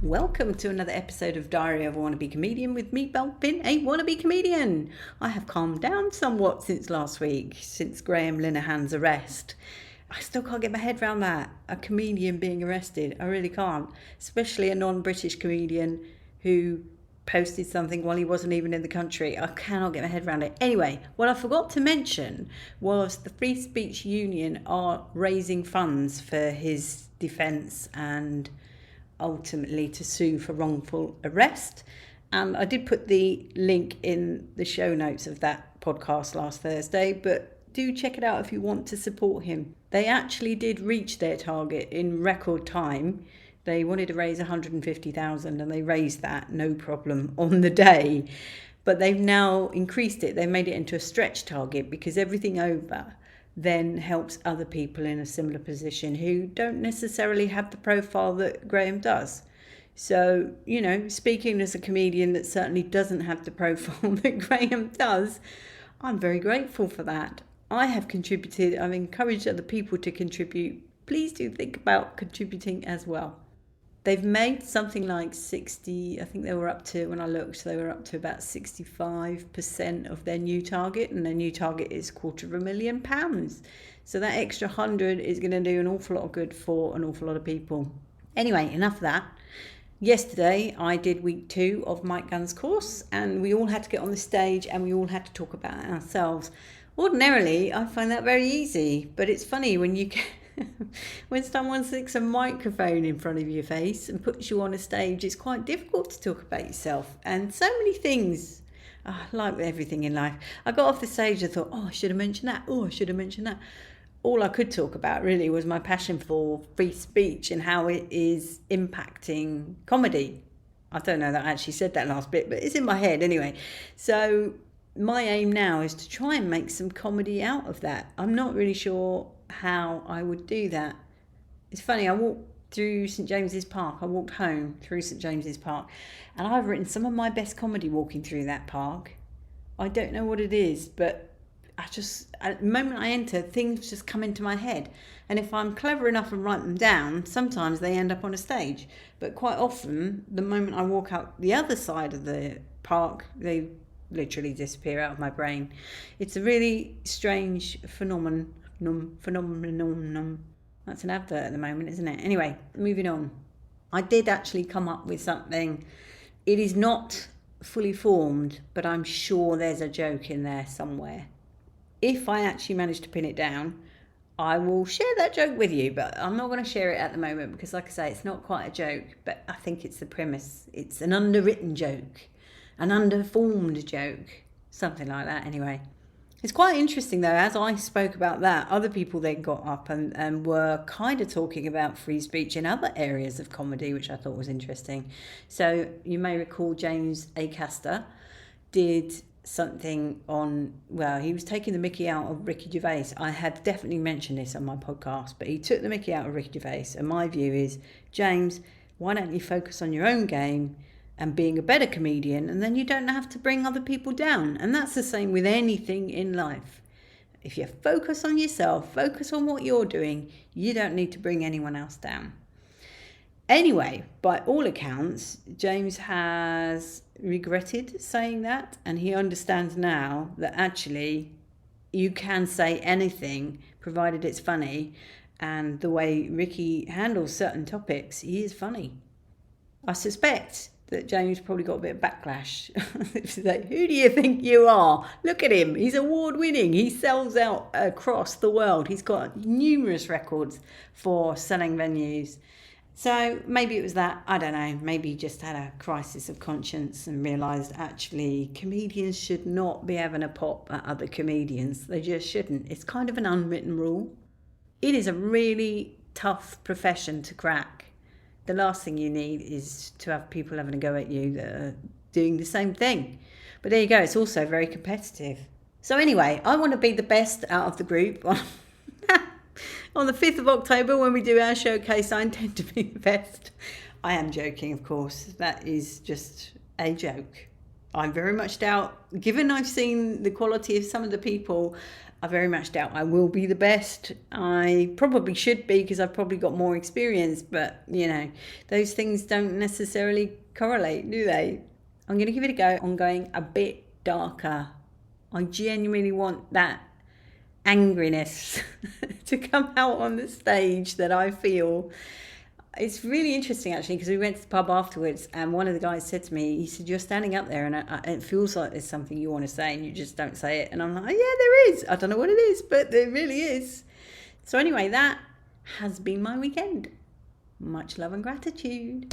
Welcome to another episode of Diary of a Wannabe Comedian with me, Belle, a wannabe comedian. I have calmed down somewhat since last week, since Graham Linehan's arrest. I still can't get my head around that, a comedian being arrested. I really can't, especially a non-British comedian who posted something while he wasn't even in the country. I cannot get my head around it. Anyway, what I forgot to mention was the Free Speech Union are raising funds for his defence and ultimately to sue for wrongful arrest. And I did put the link in the show notes of that podcast last Thursday, but do check it out if you want to support him. They actually did reach their target in record time. They wanted to raise 150,000 and they raised that, no problem, on the day. But they've now increased it. They made it into a stretch target because everything over then helps other people in a similar position who don't necessarily have the profile that Graham does. So, speaking as a comedian that certainly doesn't have the profile that Graham does, I'm very grateful for that. I have contributed. I've encouraged other people to contribute. Please do think about contributing as well. They've made something like 60, I think they were up to, when I looked, they were up to about 65% of their new target, and their new target is £250,000. So that extra 100 is going to do an awful lot of good for an awful lot of people. Anyway, enough of that. Yesterday, I did week 2 of Mike Gunn's course, and we all had to get on the stage and we all had to talk about ourselves. Ordinarily, I find that very easy, but it's funny when you when someone sticks a microphone in front of your face and puts you on a stage, it's quite difficult to talk about yourself. And so many things, like with everything in life. I got off the stage and thought, I should have mentioned that. I should have mentioned that. All I could talk about really was my passion for free speech and how it is impacting comedy. I don't know that I actually said that last bit, but it's in my head anyway. So my aim now is to try and make some comedy out of that. I'm not really sure how I would do that. It's funny, I walked through St James's Park. I walked home through St James's Park, and I've written some of my best comedy walking through that park. I don't know what it is, but at the moment I enter, things just come into my head. And if I'm clever enough and write them down, sometimes they end up on a stage. But quite often, the moment I walk out the other side of the park, they literally disappear out of my brain. It's a really strange phenomenon. That's an advert at the moment, isn't it? Anyway, moving on. I did actually come up with something. It is not fully formed, but I'm sure there's a joke in there somewhere. If I actually manage to pin it down, I will share that joke with you, but I'm not going to share it at the moment because, like I say, it's not quite a joke, but I think it's the premise. It's an underwritten joke, an underformed joke, something like that anyway. It's quite interesting though, as I spoke about that, other people then got up and were kind of talking about free speech in other areas of comedy, which I thought was interesting. So you may recall James Acaster did something on, he was taking the mickey out of Ricky Gervais. I had definitely mentioned this on my podcast, but he took the mickey out of Ricky Gervais. And my view is, James, why don't you focus on your own game and being a better comedian, and then you don't have to bring other people down. And that's the same with anything in life. If you focus on yourself, focus on what you're doing, you don't need to bring anyone else down. Anyway, by all accounts, James has regretted saying that, and he understands now that actually you can say anything provided it's funny, and the way Ricky handles certain topics, he is funny. I suspect that James probably got a bit of backlash. Like, who do you think you are? Look at him. He's award-winning. He sells out across the world. He's got numerous records for selling venues. So maybe it was that. I don't know. Maybe he just had a crisis of conscience and realised actually comedians should not be having a pop at other comedians. They just shouldn't. It's kind of an unwritten rule. It is a really tough profession to crack. The last thing you need is to have people having a go at you that are doing the same thing. But there you go, it's also very competitive. So anyway, I want to be the best out of the group. On the 5th of October, when we do our showcase, I intend to be the best. I am joking, of course. That is just a joke. I very much doubt, given I've seen the quality of some of the people I very much doubt I will be the best. I probably should be because I've probably got more experience, but those things don't necessarily correlate, do they? I'm going to give it a go on going a bit darker. I genuinely want that angriness to come out on the stage that I feel. It's really interesting, actually, because we went to the pub afterwards and one of the guys said to me, he said, you're standing up there and it feels like there's something you want to say and you just don't say it. And I'm like, yeah, there is. I don't know what it is, but there really is. So anyway, that has been my weekend. Much love and gratitude.